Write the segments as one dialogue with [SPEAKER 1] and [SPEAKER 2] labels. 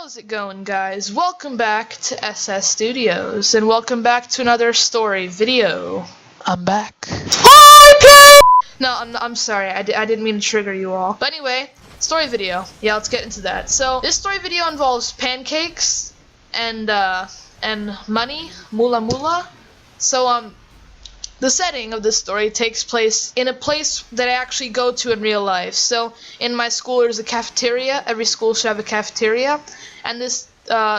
[SPEAKER 1] How's it going, guys? Welcome back to S.S. Studios, and welcome back to another story video. I'm back. No, I'm sorry. I didn't mean to trigger you all. But anyway, story video. Yeah, let's get into that. So this story video involves pancakes and money, mula. So the setting of this story takes place in a place that I actually go to in real life. So in my school there's a cafeteria. Every school should have a cafeteria, and this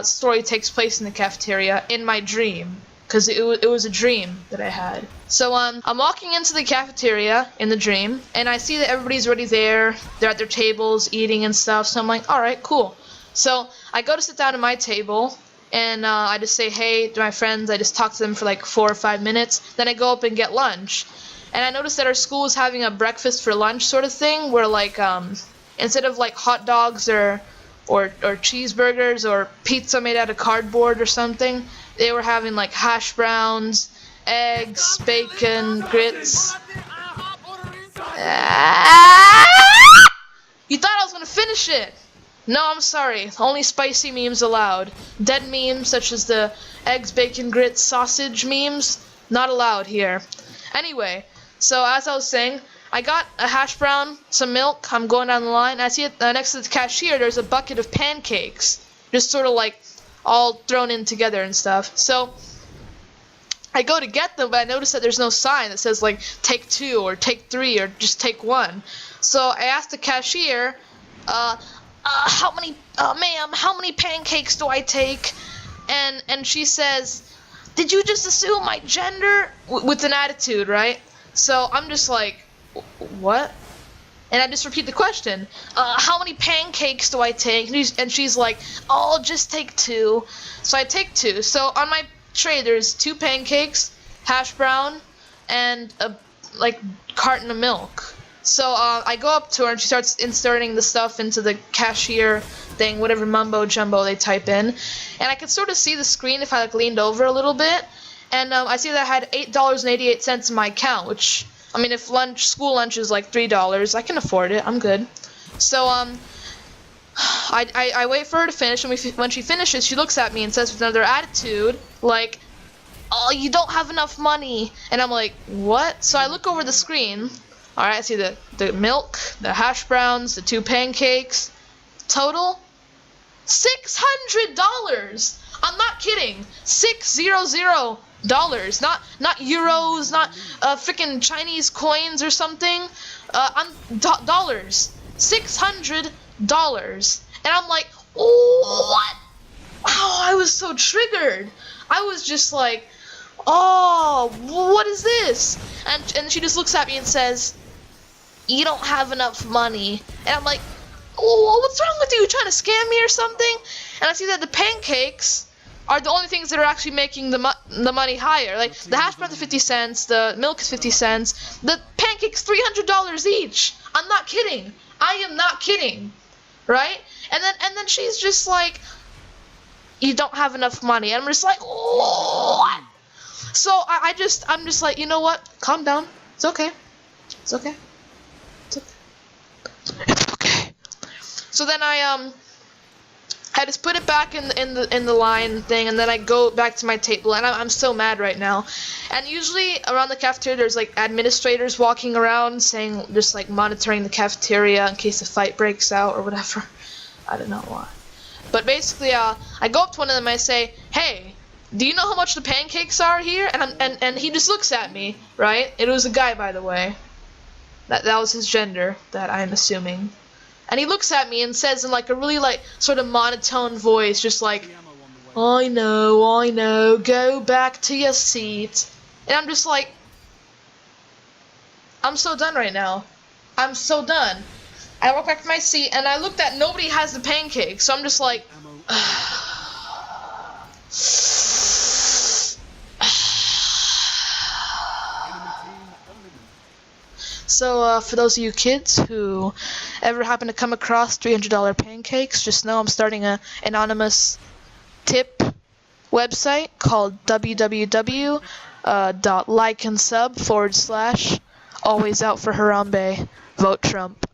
[SPEAKER 1] story takes place in the cafeteria in my dream, because it was a dream that I had. So I'm walking into the cafeteria in the dream, and I see that everybody's already there. They're at their tables eating and stuff. So I'm like, all right, cool. So I go to sit down at my table, and I just say hey to my friends. I just talk to them for like 4 or 5 minutes. Then I go up and get lunch. And I noticed that our school was having a breakfast for lunch sort of thing, where like instead of like hot dogs or cheeseburgers or pizza made out of cardboard or something, they were having like hash browns, eggs, bacon, grits. You thought I was gonna finish it? No, I'm sorry. Only spicy memes allowed. Dead memes such as the eggs, bacon, grits, sausage memes, not allowed here. Anyway, so as I was saying, I got a hash brown, some milk. I'm going down the line. I see it next to the cashier. There's a bucket of pancakes, just sort of like all thrown in together and stuff. So I go to get them, but I notice that there's no sign that says like take 2 or take 3 or just take 1. So I asked the cashier, ma'am, how many pancakes do I take? And she says, did you just assume my gender? With an attitude, right? So I'm just like, what? And I just repeat the question, how many pancakes do I take? And she's like, oh, just take 2. So I take 2. So on my tray there's 2 pancakes, hash brown, and a like carton of milk. So I go up to her and she starts inserting the stuff into the cashier thing, whatever mumbo jumbo they type in, and I could sort of see the screen if I like leaned over a little bit, and I see that I had $8.88 in my account, which, I mean, if school lunch is like $3, I can afford it. I'm good. So I wait for her to finish, and when she finishes, she looks at me and says with another attitude, like, oh, you don't have enough money. And I'm like, what? So I look over the screen. Alright, I see the milk, the hash browns, the 2 pancakes. Total $600. I'm not kidding. $600. Not euros, not freaking Chinese coins or something. Dollars. $600. And I'm like, oh, what? Oh, I was so triggered. I was just like, oh, what is this? And she just looks at me and says, you don't have enough money. And I'm like, oh, what's wrong with you? You trying to scam me or something? And I see that the pancakes are the only things that are actually making the money higher. Like, the hash browns are 50 cents, the milk is 50 cents, the pancakes $300 each. I'm not kidding. I am not kidding. Right? And then she's just like, you don't have enough money. And I'm just like, what? So I'm just like, you know what? Calm down. It's okay. It's okay. It's okay. So then I just put it back in the line thing, and then I go back to my table, and I'm so mad right now. And usually around the cafeteria there's like administrators walking around saying, just like monitoring the cafeteria in case a fight breaks out or whatever. I don't know why. But basically I go up to one of them and I say, hey, do you know how much the pancakes are here? And he just looks at me, right? It was a guy, by the way. That was his gender, that I'm assuming. And he looks at me and says in like a really like sort of monotone voice, just like, I know, go back to your seat. And I'm just like, I'm so done right now. I'm so done. I walk back to my seat and I looked at nobody has the pancakes, so I'm just like, So, for those of you kids who ever happen to come across $300 pancakes, just know I'm starting an anonymous tip website called www.liekandsub / always out for Harambe, vote Trump.